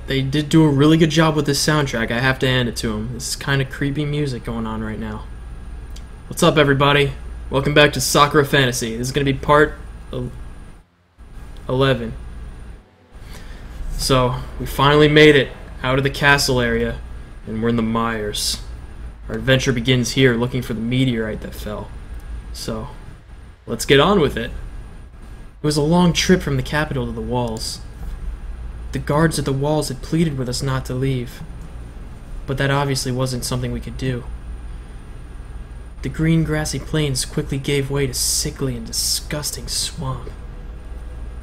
They did do a really good job with this soundtrack, I have to hand it to them. This is kind of creepy music going on right now. What's up, everybody? Welcome back to Sakura Fantasy. This is going to be part 11. So, we finally made it out of the castle area, and we're in the Meijers. Our adventure begins here, looking for the meteorite that fell. So, let's get on with it. It was a long trip from the capital to the walls. The guards at the walls had pleaded with us not to leave, but that obviously wasn't something we could do. The green grassy plains quickly gave way to sickly and disgusting swamp.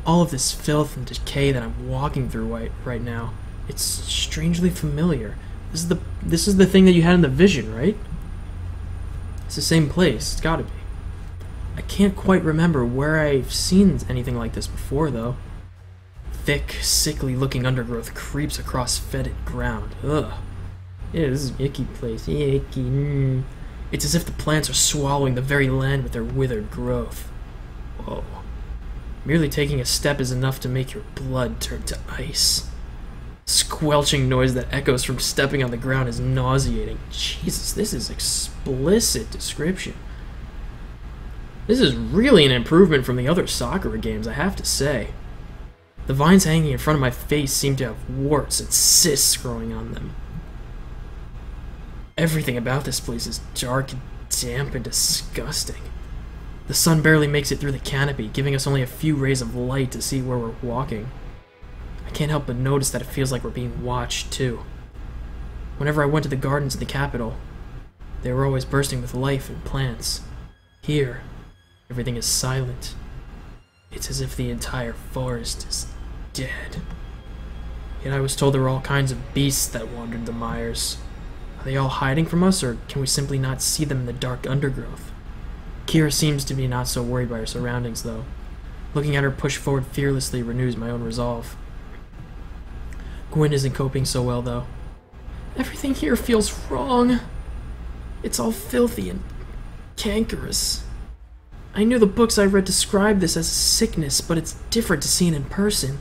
All of this filth and decay that I'm walking through right now, it's strangely familiar. This is the thing that you had in the vision, right? It's the same place, it's gotta be. I can't quite remember where I've seen anything like this before, though. Thick, sickly-looking undergrowth creeps across fetid ground. Ugh. Yeah, this is an icky place. Icky. It's as if the plants are swallowing the very land with their withered growth. Whoa. Merely taking a step is enough to make your blood turn to ice. Squelching noise that echoes from stepping on the ground is nauseating. Jesus, this is explicit description. This is really an improvement from the other Sakura games, I have to say. The vines hanging in front of my face seem to have warts and cysts growing on them. Everything about this place is dark and damp and disgusting. The sun barely makes it through the canopy, giving us only a few rays of light to see where we're walking. I can't help but notice that it feels like we're being watched, too. Whenever I went to the gardens of the capital, they were always bursting with life and plants. Here, everything is silent. It's as if the entire forest is dead. Yet I was told there were all kinds of beasts that wandered the Meijers. Are they all hiding from us, or can we simply not see them in the dark undergrowth? Kira seems to be not so worried by her surroundings, though. Looking at her push forward fearlessly renews my own resolve. Gwen isn't coping so well, though. Everything here feels wrong. It's all filthy and cankerous. I knew the books I read described this as a sickness, but it's different to see it in person.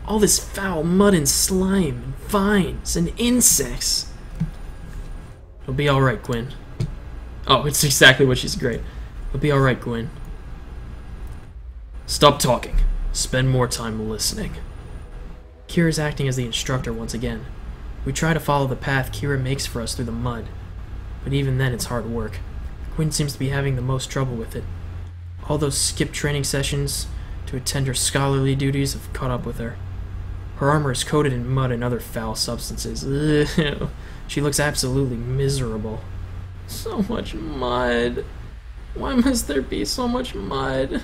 All this foul mud and slime, and vines, and insects. It'll be alright, Gwen. Oh, it's exactly what she's great. It'll be alright, Gwen. Stop talking. Spend more time listening. Kira's acting as the instructor once again. We try to follow the path Kira makes for us through the mud, but even then it's hard work. Gwen seems to be having the most trouble with it. All those skipped training sessions to attend her scholarly duties have caught up with her. Her armor is coated in mud and other foul substances. Ugh. She looks absolutely miserable. So much mud. Why must there be so much mud?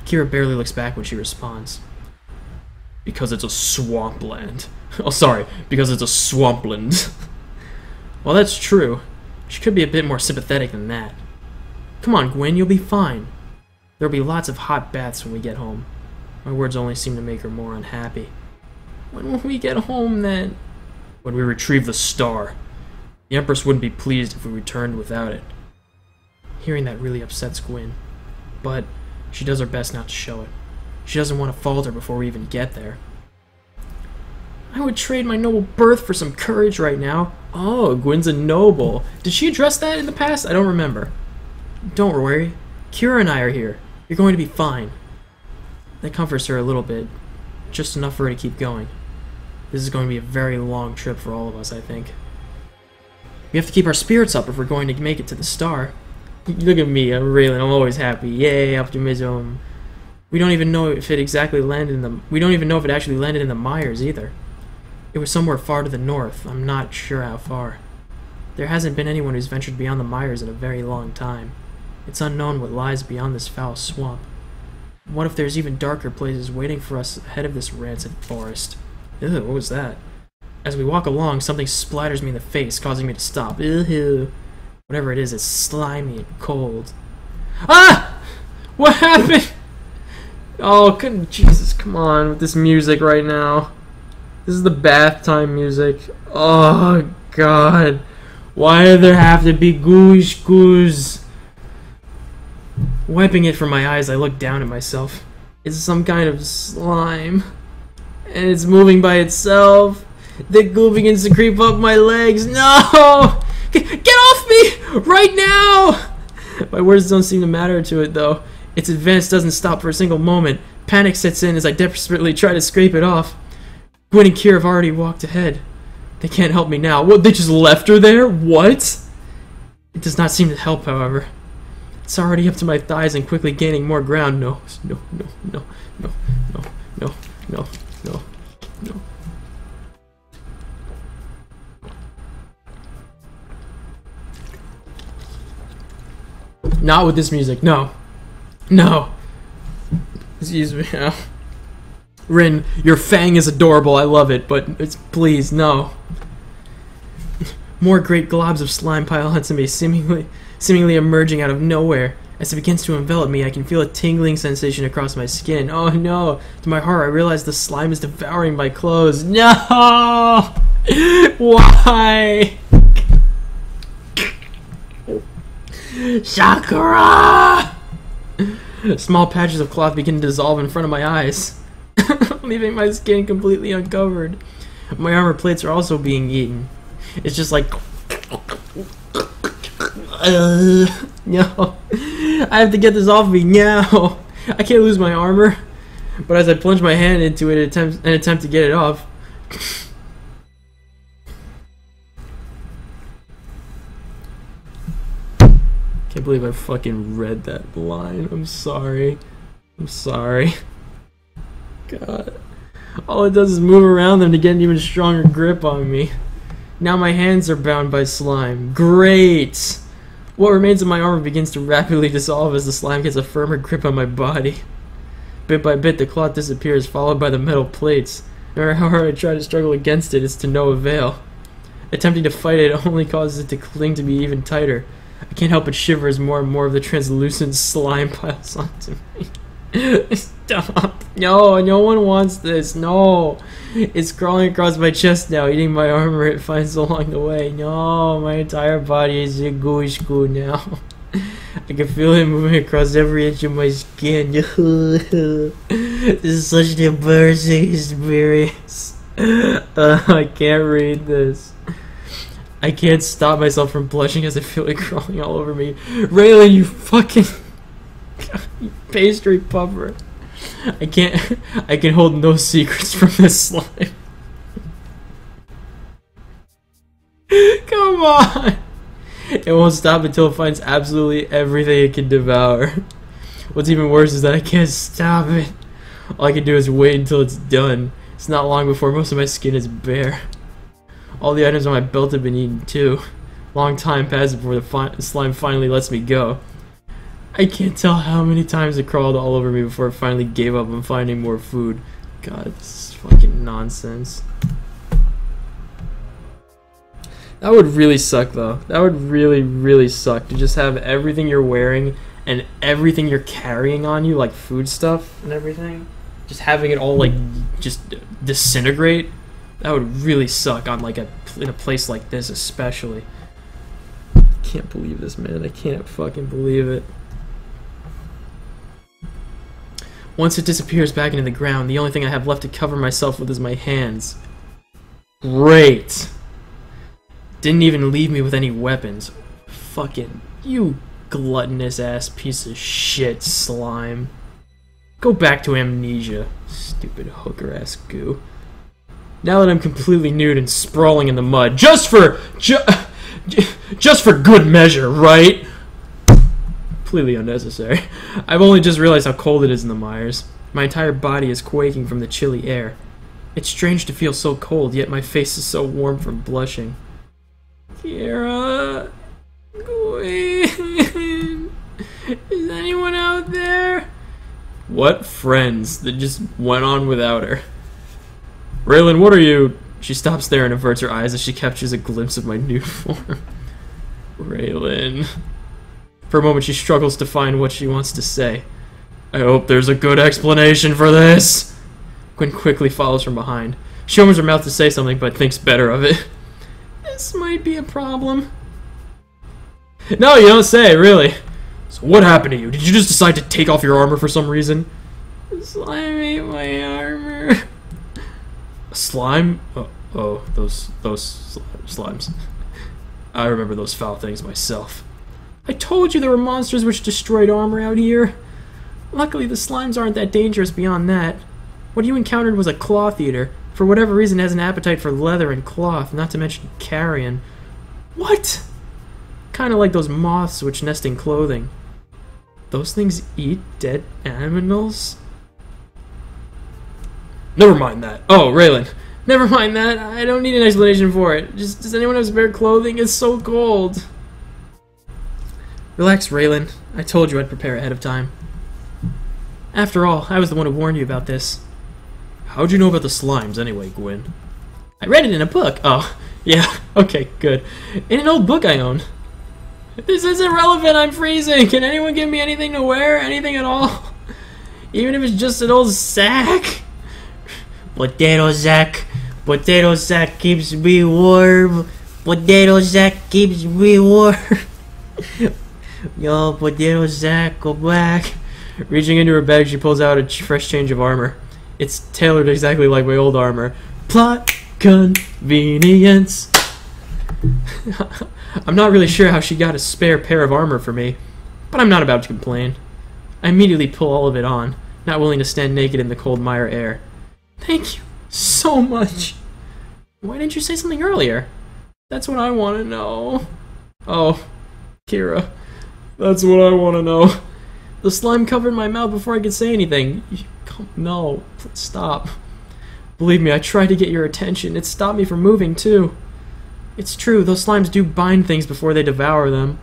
Kira barely looks back when she responds. Because it's a swampland. Oh, sorry. Because it's a swampland. Well, that's true. She could be a bit more sympathetic than that. Come on, Gwen, you'll be fine. There'll be lots of hot baths when we get home. My words only seem to make her more unhappy. When will we get home, then? When we retrieve the star. The Empress wouldn't be pleased if we returned without it. Hearing that really upsets Gwen, but she does her best not to show it. She doesn't want to falter before we even get there. I would trade my noble birth for some courage right now. Oh, Gwen's a noble. Did she address that in the past? I don't remember. Don't worry. Kira and I are here. You're going to be fine. That comforts her a little bit. Just enough for her to keep going. This is going to be a very long trip for all of us, I think. We have to keep our spirits up if we're going to make it to the star. Look at me, I'm always happy. Yay, optimism. We don't even know if it actually landed in the Meijers either. It was somewhere far to the north. I'm not sure how far. There hasn't been anyone who's ventured beyond the Meijers in a very long time. It's unknown what lies beyond this foul swamp. What if there's even darker places waiting for us ahead of this rancid forest? Ew, what was that? As we walk along, something splatters me in the face, causing me to stop. Ew. Whatever it is, it's slimy and cold. Ah! What happened? Oh, Jesus, come on with this music right now. This is the bath time music. Oh, God. Why do there have to be goos? Wiping it from my eyes, I look down at myself. It's some kind of slime. and it's moving by itself. The goo begins to creep up my legs. No! Get off me! Right now! My words don't seem to matter to it, though. Its advance doesn't stop for a single moment. Panic sets in as I desperately try to scrape it off. Gwen and Kira have already walked ahead. They can't help me now. What, they just left her there? What? It does not seem to help, however. It's already up to my thighs and quickly gaining more ground. No, no, no, no, no, no, no, no, no, no. Not with this music. No. No. Excuse me. No. Rin, your fang is adorable. I love it, but it's please no. More great globs of slime pile onto me, seemingly emerging out of nowhere. As it begins to envelop me, I can feel a tingling sensation across my skin. Oh no! To my horror, I realize the slime is devouring my clothes. No! Why? Sakura! Small patches of cloth begin to dissolve in front of my eyes, leaving my skin completely uncovered. My armor plates are also being eaten. It's just like... no. I have to get this off me now. I can't lose my armor. But as I plunge my hand into it and attempt to get it off... Can't believe I fucking read that line. I'm sorry. I'm sorry. God. All it does is move around them to get an even stronger grip on me. Now my hands are bound by slime. Great! What remains of my armor begins to rapidly dissolve as the slime gets a firmer grip on my body. Bit by bit, the cloth disappears, followed by the metal plates. No matter how hard I try to struggle against it, it's to no avail. Attempting to fight it only causes it to cling to me even tighter. I can't help but shiver as more and more of the translucent slime piles onto me. Stop. No, no one wants this. No. It's crawling across my chest now, eating my armor it finds along the way. No, my entire body is a gooey goo now. I can feel it moving across every inch of my skin. This is such an embarrassing experience. I can't read this. I can't stop myself from blushing as I feel it crawling all over me. Raylan, you fucking you pastry puffer. I can hold no secrets from this slime. Come on. It won't stop until it finds absolutely everything it can devour. What's even worse is that I can't stop it. All I can do is wait until it's done. It's not long before most of my skin is bare. All the items on my belt have been eaten too. Long time passes before the slime finally lets me go. I can't tell how many times it crawled all over me before it finally gave up on finding more food. God, this is fucking nonsense. That would really suck though. That would really, really suck to just have everything you're wearing and everything you're carrying on you, like food stuff and everything, just having it all like just disintegrate. That would really suck on like in a place like this especially. I can't believe this, man. I can't fucking believe it. Once it disappears back into the ground, the only thing I have left to cover myself with is my hands. Great. Didn't even leave me with any weapons. Fucking you gluttonous ass piece of shit slime. Go back to amnesia. Stupid hooker ass goo. Now that I'm completely nude and sprawling in the mud, just for good measure, right? Completely unnecessary. I've only just realized how cold it is in the Meijers. My entire body is quaking from the chilly air. It's strange to feel so cold, yet my face is so warm from blushing. Kira, Gwen, is anyone out there? What friends that just went on without her? Raylan, what are you? She stops there and averts her eyes as she captures a glimpse of my nude form. Raylan. For a moment she struggles to find what she wants to say. I hope there's a good explanation for this. Gwen quickly follows from behind. She opens her mouth to say something but thinks better of it. This might be a problem. No, you don't say, really. So what happened to you? Did you just decide to take off your armor for some reason? Slime ate my armor. Slime? Oh, those slimes. I remember those foul things myself. I told you there were monsters which destroyed armor out here. Luckily, the slimes aren't that dangerous beyond that. What you encountered was a cloth eater. For whatever reason, has an appetite for leather and cloth, not to mention carrion. What? Kind of like those moths which nest in clothing. Those things eat dead animals? Never mind that. Oh, Raylan. Never mind that. I don't need an explanation for it. Just, does anyone have spare clothing? It's so cold. Relax, Raylan. I told you I'd prepare ahead of time. After all, I was the one who warned you about this. How'd you know about the slimes anyway, Gwen? I read it in a book. Oh, yeah. Okay, good. In an old book I own. This is irrelevant. I'm freezing. Can anyone give me anything to wear? Anything at all? Even if it's just an old sack? Potato sack. Potato sack keeps me warm. Potato sack keeps me warm. Yo, potato sack, go back. Reaching into her bag, she pulls out a fresh change of armor. It's tailored exactly like my old armor. Plot convenience. I'm not really sure how she got a spare pair of armor for me, but I'm not about to complain. I immediately pull all of it on, not willing to stand naked in the cold Meijer air. Thank you so much. Why didn't you say something earlier? That's what I want to know. Oh, Kira, that's what I want to know. The slime covered my mouth before I could say anything. No, stop. Believe me, I tried to get your attention. It stopped me from moving, too. It's true, those slimes do bind things before they devour them.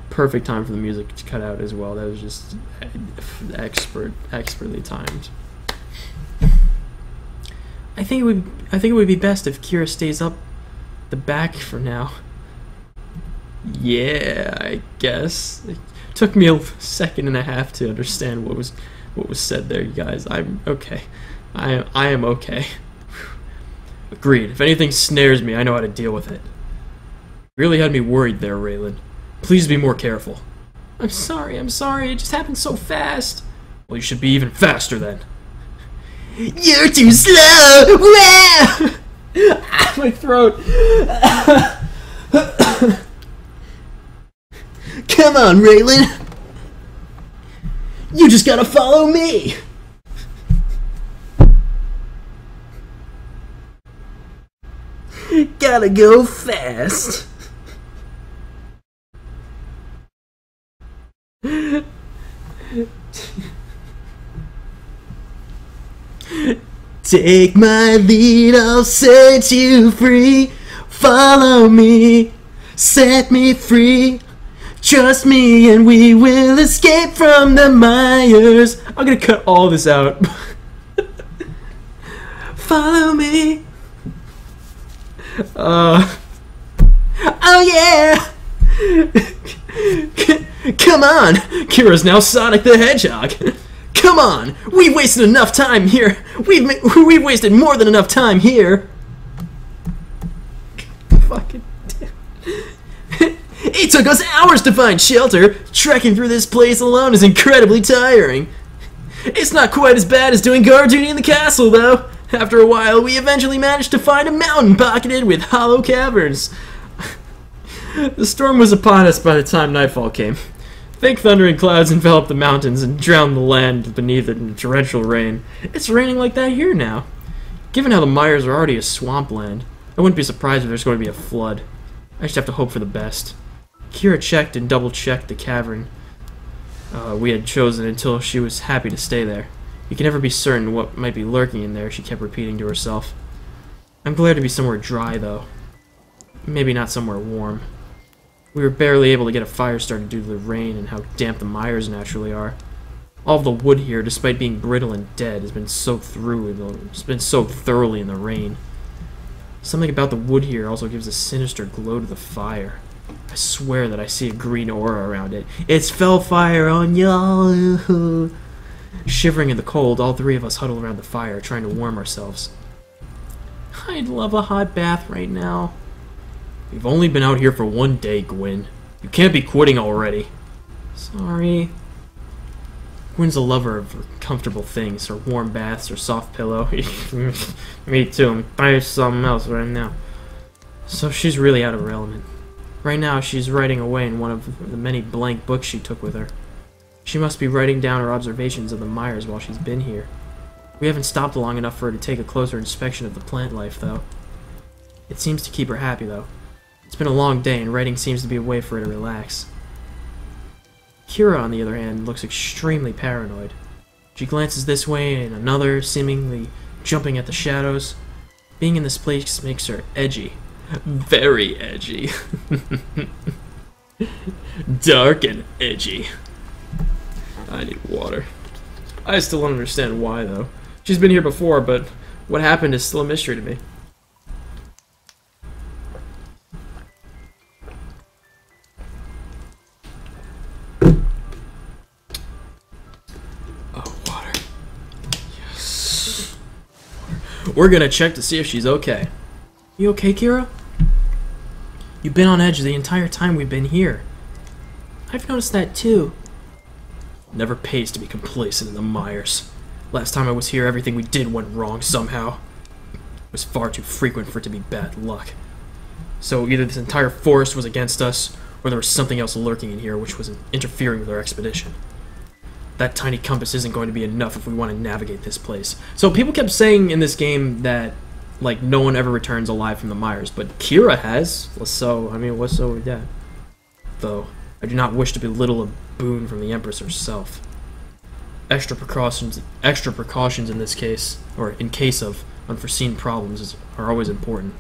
Perfect time for the music to cut out as well. That was just expertly timed. I think it would be best if Kira stays up the back for now. Yeah, I guess. It took me a second and a half to understand what was said there, you guys. I'm okay. I am okay. Agreed. If anything snares me, I know how to deal with it. You really had me worried there, Raylan. Please be more careful. I'm sorry. It just happened so fast. Well, you should be even faster then. You're too slow! Wow! My throat. Come on, Raylan. You just gotta follow me. Gotta go fast. Take my lead, I'll set you free. Follow me, set me free. Trust me and we will escape from the Meijers. I'm gonna cut all this out. Follow me. Oh yeah. Come on. Kira's now Sonic the Hedgehog. Come on. We've wasted enough time here. We've wasted more than enough time here. Fucking It took us hours to find shelter. Trekking through this place alone is incredibly tiring. It's not quite as bad as doing guard duty in the castle, though. After a while, we eventually managed to find a mountain pocketed with hollow caverns. The storm was upon us by the time nightfall came. Thick thundering clouds enveloped the mountains and drowned the land beneath it in torrential rain. It's raining like that here now. Given how the Meijers are already a swampland, I wouldn't be surprised if there's going to be a flood. I just have to hope for the best. Kira checked and double-checked the cavern we had chosen until she was happy to stay there. You can never be certain what might be lurking in there, she kept repeating to herself. I'm glad to be somewhere dry, though. Maybe not somewhere warm. We were barely able to get a fire started due to the rain and how damp the Meijers naturally are. All of the wood here, despite being brittle and dead, has been soaked thoroughly in the rain. Something about the wood here also gives a sinister glow to the fire. I swear that I see a green aura around it. It's Fellfire on y'all! Shivering in the cold, all three of us huddle around the fire, trying to warm ourselves. I'd love a hot bath right now. We've only been out here for one day, Gwen. You can't be quitting already. Sorry. Gwen's a lover of comfortable things, her warm baths, her soft pillow. Me too, I'm tired of something else right now. So she's really out of her element. Right now, she's writing away in one of the many blank books she took with her. She must be writing down her observations of the Meijers while she's been here. We haven't stopped long enough for her to take a closer inspection of the plant life, though. It seems to keep her happy, though. It's been a long day, and writing seems to be a way for her to relax. Kira, on the other hand, looks extremely paranoid. She glances this way and another, seemingly jumping at the shadows. Being in this place makes her edgy. Very edgy. Dark and edgy. I need water. I still don't understand why, though. She's been here before, but what happened is still a mystery to me. We're gonna check to see if she's okay. You okay, Kira? You've been on edge the entire time we've been here. I've noticed that too. Never pays to be complacent in the Meijers. Last time I was here, everything we did went wrong somehow. It was far too frequent for it to be bad luck. So either this entire forest was against us, or there was something else lurking in here which was interfering with our expedition. That tiny compass isn't going to be enough if we want to navigate this place. So people kept saying in this game that, like, no one ever returns alive from the Meijers, but Kira has. So, I mean, what's so with that? Though, I do not wish to belittle a boon from the Empress herself. Extra precautions in this case, or in case of unforeseen problems, are always important.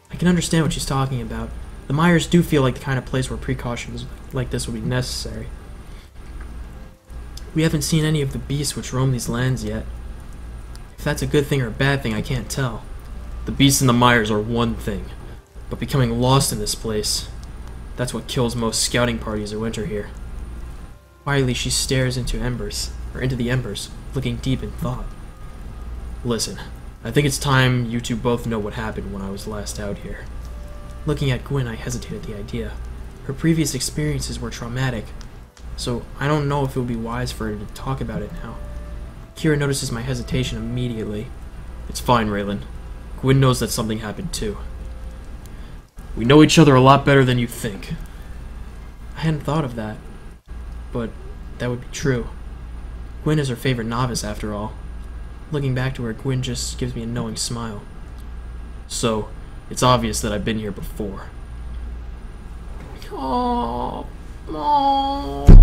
I can understand what she's talking about. The Meijers do feel like the kind of place where precautions like this would be necessary. We haven't seen any of the beasts which roam these lands yet. If that's a good thing or a bad thing, I can't tell. The beasts and the Meijers are one thing, but becoming lost in this place, that's what kills most scouting parties who enter here. Quietly, she stares into the embers, looking deep in thought. Listen, I think it's time you two both know what happened when I was last out here. Looking at Gwen, I hesitated at the idea. Her previous experiences were traumatic, so I don't know if it would be wise for her to talk about it now. Kira notices my hesitation immediately. It's fine, Raylan. Gwen knows that something happened too. We know each other a lot better than you think. I hadn't thought of that, but that would be true. Gwen is her favorite novice, after all. Looking back to her, Gwen just gives me a knowing smile. So, it's obvious that I've been here before. Aww. Aww.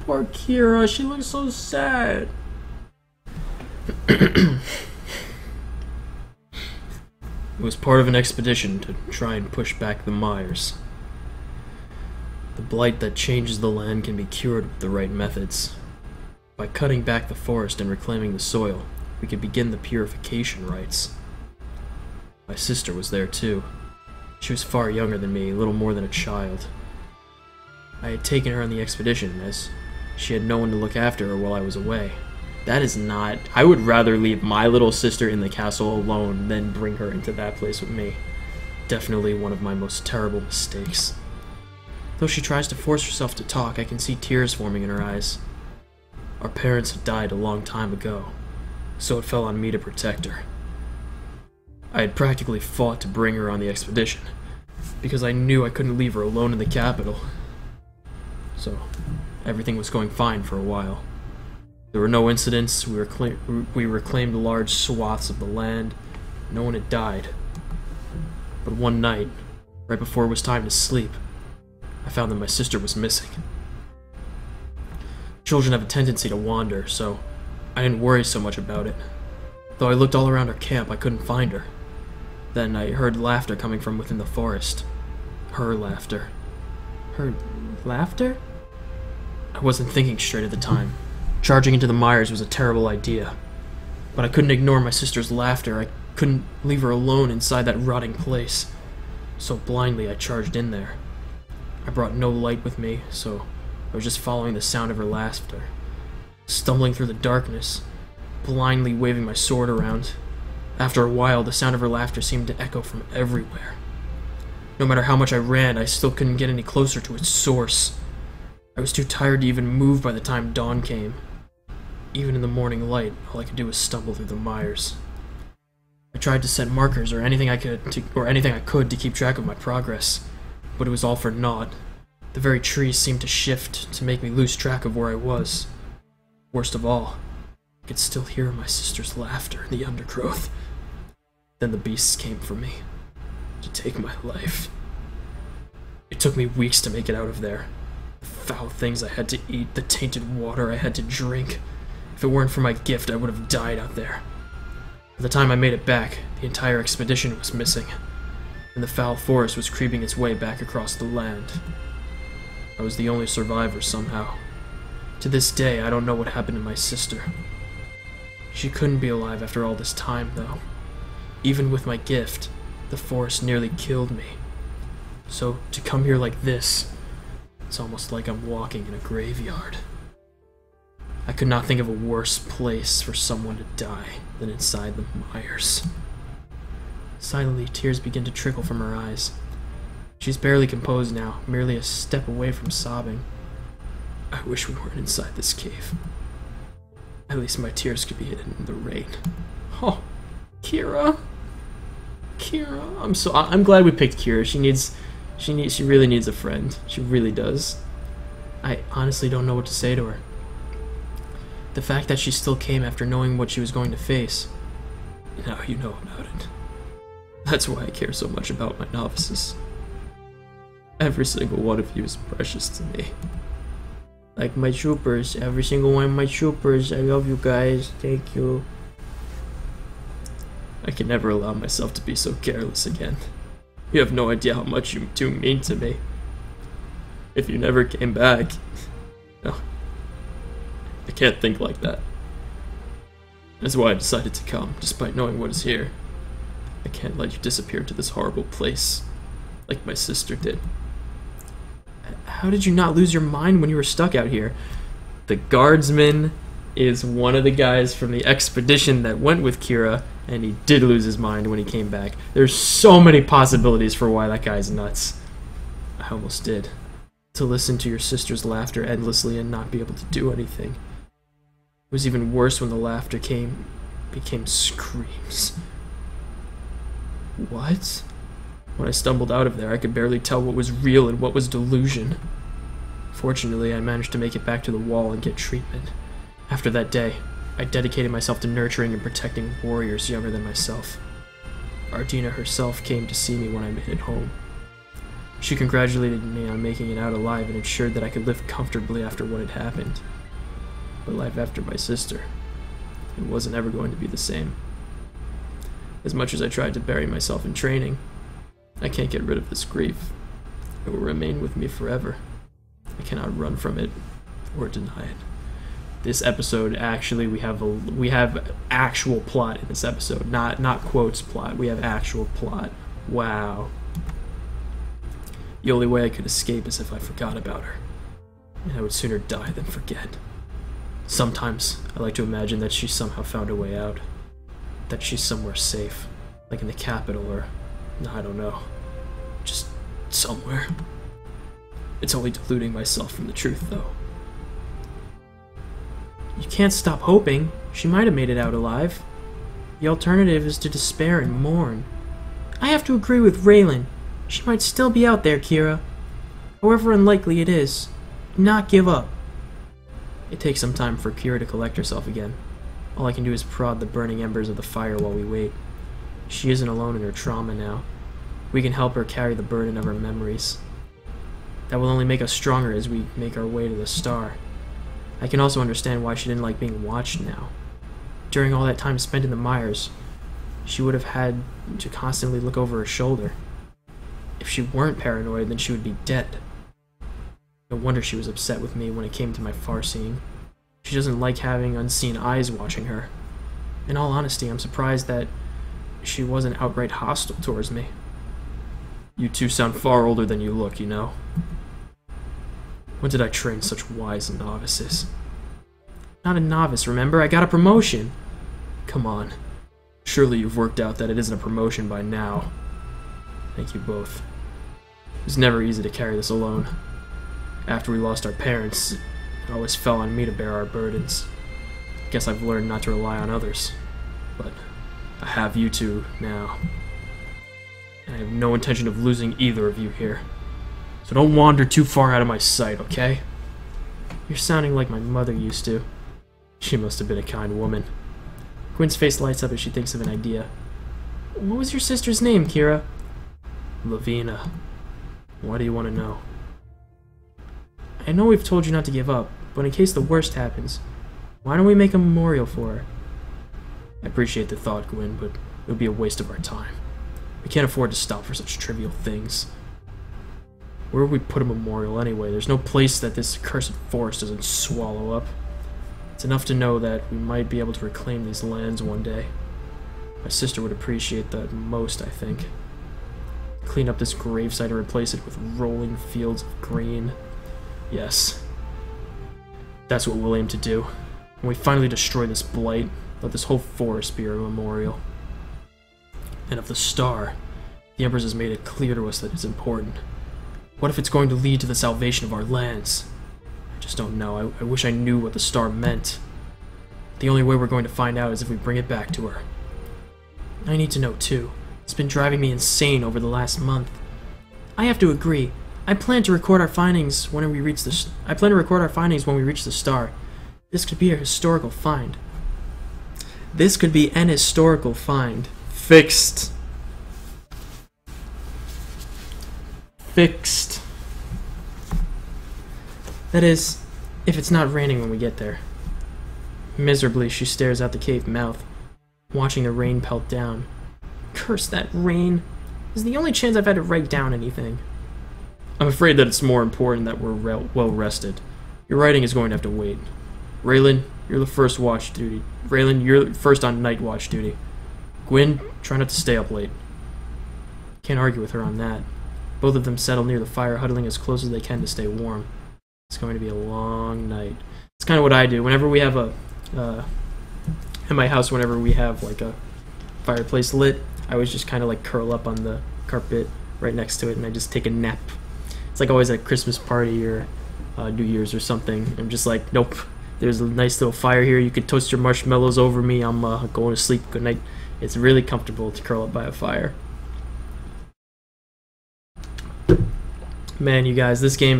Poor Kira, she looks so sad. It was part of an expedition to try and push back the Meijers. The blight that changes the land can be cured with the right methods. By cutting back the forest and reclaiming the soil, we can begin the purification rites. My sister was there too. She was far younger than me, little more than a child. I had taken her on the expedition, as she had no one to look after her while I was away. That is not... I would rather leave my little sister in the castle alone than bring her into that place with me. Definitely one of my most terrible mistakes. Though she tries to force herself to talk, I can see tears forming in her eyes. Our parents had died a long time ago, so it fell on me to protect her. I had practically fought to bring her on the expedition, because I knew I couldn't leave her alone in the capital. So, everything was going fine for a while. There were no incidents, we reclaimed large swaths of the land, no one had died. But one night, right before it was time to sleep, I found that my sister was missing. Children have a tendency to wander, so I didn't worry so much about it. Though I looked all around our camp, I couldn't find her. Then I heard laughter coming from within the forest. Her laughter. Her laughter? I wasn't thinking straight at the time. Charging into the Meijers was a terrible idea. But I couldn't ignore my sister's laughter. I couldn't leave her alone inside that rotting place. So blindly I charged in there. I brought no light with me, so I was just following the sound of her laughter. Stumbling through the darkness, blindly waving my sword around. After a while, the sound of her laughter seemed to echo from everywhere. No matter how much I ran, I still couldn't get any closer to its source. I I was too tired to even move by the time dawn came. Even in the morning light, all I could do was stumble through the mires. I tried to set markers or anything I could to keep track of my progress, but it was all for naught. The very trees seemed to shift to make me lose track of where I was. Worst of all, I could still hear my sister's laughter in the undergrowth. Then the beasts came for me, to take my life. It took me weeks to make it out of there. The foul things I had to eat, the tainted water I had to drink. If it weren't for my gift, I would have died out there. By the time I made it back, the entire expedition was missing, and the foul forest was creeping its way back across the land. I was the only survivor somehow. To this day, I don't know what happened to my sister. She couldn't be alive after all this time, though. Even with my gift, the forest nearly killed me. So, to come here like this, it's almost like I'm walking in a graveyard. I could not think of a worse place for someone to die than inside the Meijers. Silently, tears begin to trickle from her eyes. She's barely composed now, merely a step away from sobbing. I wish we weren't inside this cave. At least my tears could be hidden in the rain. Oh, Kira. I'm glad we picked Kira. She really needs a friend. She really does. I honestly don't know what to say to her. The fact that she still came after knowing what she was going to face. Now you know about it. That's why I care so much about my novices. Every single one of you is precious to me. Like my troopers, every single one of my troopers. I love you guys. Thank you. I can never allow myself to be so careless again. You have no idea how much you do mean to me. If you never came back, no, I can't think like that. That's why I decided to come, despite knowing what is here. I can't let you disappear to this horrible place, like my sister did. How did you not lose your mind when you were stuck out here? The guardsman is one of the guys from the expedition that went with Kira, and he did lose his mind when he came back. There's so many possibilities for why that guy's nuts. I almost did. To listen to your sister's laughter endlessly and not be able to do anything. It was even worse when the laughter became screams. What? When I stumbled out of there, I could barely tell what was real and what was delusion. Fortunately, I managed to make it back to the wall and get treatment. After that day, I dedicated myself to nurturing and protecting warriors younger than myself. Ardina herself came to see me when I made it home. She congratulated me on making it out alive and ensured that I could live comfortably after what had happened. But life after my sister, it wasn't ever going to be the same. As much as I tried to bury myself in training, I can't get rid of this grief. It will remain with me forever. I cannot run from it or deny it. This episode, actually, we have actual plot in this episode, not quotes plot. We have actual plot. Wow. The only way I could escape is if I forgot about her, and I would sooner die than forget. Sometimes I like to imagine that she somehow found a way out, that she's somewhere safe, like in the capital or, I don't know, just somewhere. It's only deluding myself from the truth, though. You can't stop hoping. She might have made it out alive. The alternative is to despair and mourn. I have to agree with Raylan. She might still be out there, Kira. However unlikely it is, do not give up. It takes some time for Kira to collect herself again. All I can do is prod the burning embers of the fire while we wait. She isn't alone in her trauma now. We can help her carry the burden of her memories. That will only make us stronger as we make our way to the star. I can also understand why she didn't like being watched now. During all that time spent in the Meijers, she would have had to constantly look over her shoulder. If she weren't paranoid, then she would be dead. No wonder she was upset with me when it came to my farseeing. She doesn't like having unseen eyes watching her. In all honesty, I'm surprised that she wasn't outright hostile towards me. You two sound far older than you look, you know. When did I train such wise novices? Not a novice, remember? I got a promotion. Come on. Surely you've worked out that it isn't a promotion by now. Thank you both. It was never easy to carry this alone. After we lost our parents, it always fell on me to bear our burdens. Guess I've learned not to rely on others. But I have you two now. And I have no intention of losing either of you here. So don't wander too far out of my sight, okay? You're sounding like my mother used to. She must have been a kind woman. Gwen's face lights up as she thinks of an idea. What was your sister's name, Kira? Lavina. Why do you want to know? I know we've told you not to give up, but in case the worst happens, why don't we make a memorial for her? I appreciate the thought, Gwen, but it would be a waste of our time. We can't afford to stop for such trivial things. Where would we put a memorial anyway? There's no place that this accursed forest doesn't swallow up. It's enough to know that we might be able to reclaim these lands one day. My sister would appreciate that most, I think. Clean up this gravesite and replace it with rolling fields of green. Yes. That's what we'll aim to do. When we finally destroy this blight, let this whole forest be our memorial. And of the star, the Empress has made it clear to us that it's important. What if it's going to lead to the salvation of our lands? I just don't know. I wish I knew what the star meant. The only way we're going to find out is if we bring it back to her. I need to know too. It's been driving me insane over the last month. I have to agree. I plan to record our findings when we reach the star. This could be a historical find. This could be an historical find. Fixed. Fixed. That is, if it's not raining when we get there. Miserably, she stares out the cave mouth, watching the rain pelt down. Curse that rain. This is the only chance I've had to write down anything. I'm afraid that it's more important that we're well rested. Your writing is going to have to wait. Raylan, you're the first watch duty. Raylan, you're first on night watch duty. Gwen, try not to stay up late. Can't argue with her on that. Both of them settle near the fire, huddling as close as they can to stay warm. It's going to be a long night. It's kind of what I do. Whenever we have in my house, whenever we have like a fireplace lit, I always just kind of like curl up on the carpet right next to it and I just take a nap. It's like always at a Christmas party or New Year's or something. I'm just like, nope, there's a nice little fire here. You can toast your marshmallows over me. I'm going to sleep. Good night. It's really comfortable to curl up by a fire. Man, you guys, this game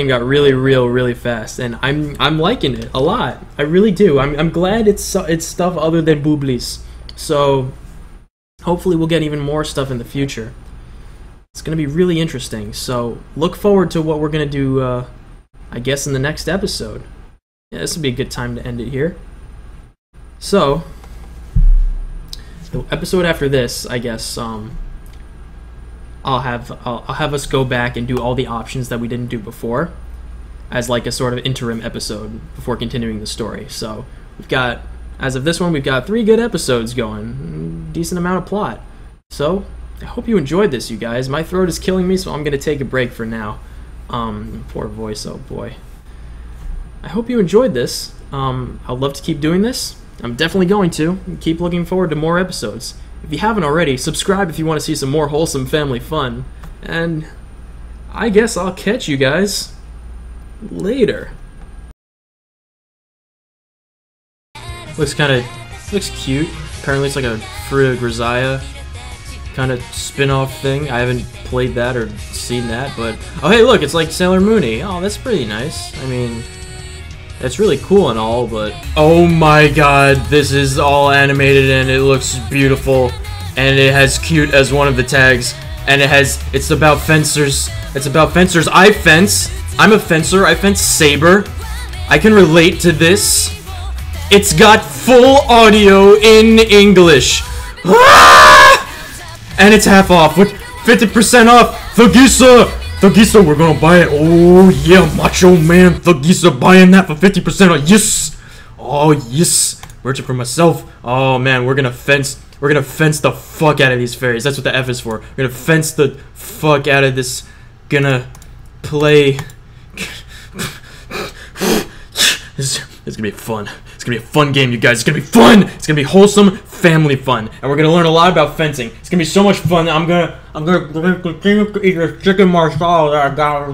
got really real really fast, and I'm liking it a lot. I really do. I'm glad it's stuff other than booblies. So hopefully we'll get even more stuff in the future. It's gonna be really interesting. So look forward to what we're gonna do. I guess in the next episode. Yeah, this would be a good time to end it here. So the episode after this, I guess. I'll have us go back and do all the options that we didn't do before as like a sort of interim episode before continuing the story. So we've got, as of this one, we've got 3 good episodes going, decent amount of plot. So I hope you enjoyed this, you guys. My throat is killing me, so I'm gonna take a break for now. Poor voice, oh boy. I hope you enjoyed this. I'd love to keep doing this. I'm definitely going to. Keep looking forward to more episodes. If you haven't already, subscribe if you want to see some more wholesome family fun. And I guess I'll catch you guys later. Looks cute. Apparently it's like a Frida Grisaya kind of spin-off thing. I haven't played that or seen that, but oh hey look, it's like Sailor Moon-y. Oh, that's pretty nice. I mean, it's really cool and all, but oh my god, this is all animated and it looks beautiful, and it has cute as one of the tags, and it's about fencers. It's about fencers. I fence. I'm a fencer. I fence saber. I can relate to this. It's got full audio in English. Ah! And it's half off with 50% off. Thugisa! Thugisa, we're gonna buy it. Oh yeah, Macho Man Thugisa buying that for 50% off. Yes! Oh yes! Merchant for myself. Oh man, we're gonna fence the fuck out of these fairies. That's what the F is for. We're gonna fence the fuck out of this. Gonna play. It's gonna be fun. It's gonna be a fun game, you guys. It's gonna be fun. It's gonna be wholesome family fun, and we're gonna learn a lot about fencing. It's gonna be so much fun. I'm gonna continue to eat this chicken marsala that I got.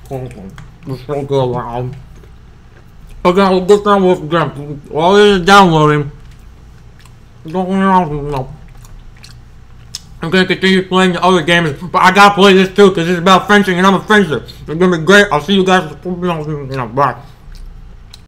It's so good, wow. Okay, I'll get down with them. While it is downloading, I'm gonna continue playing the other games, but I gotta play this too because it's about fencing and I'm a fencer. It's gonna be great. I'll see you guys. Bye.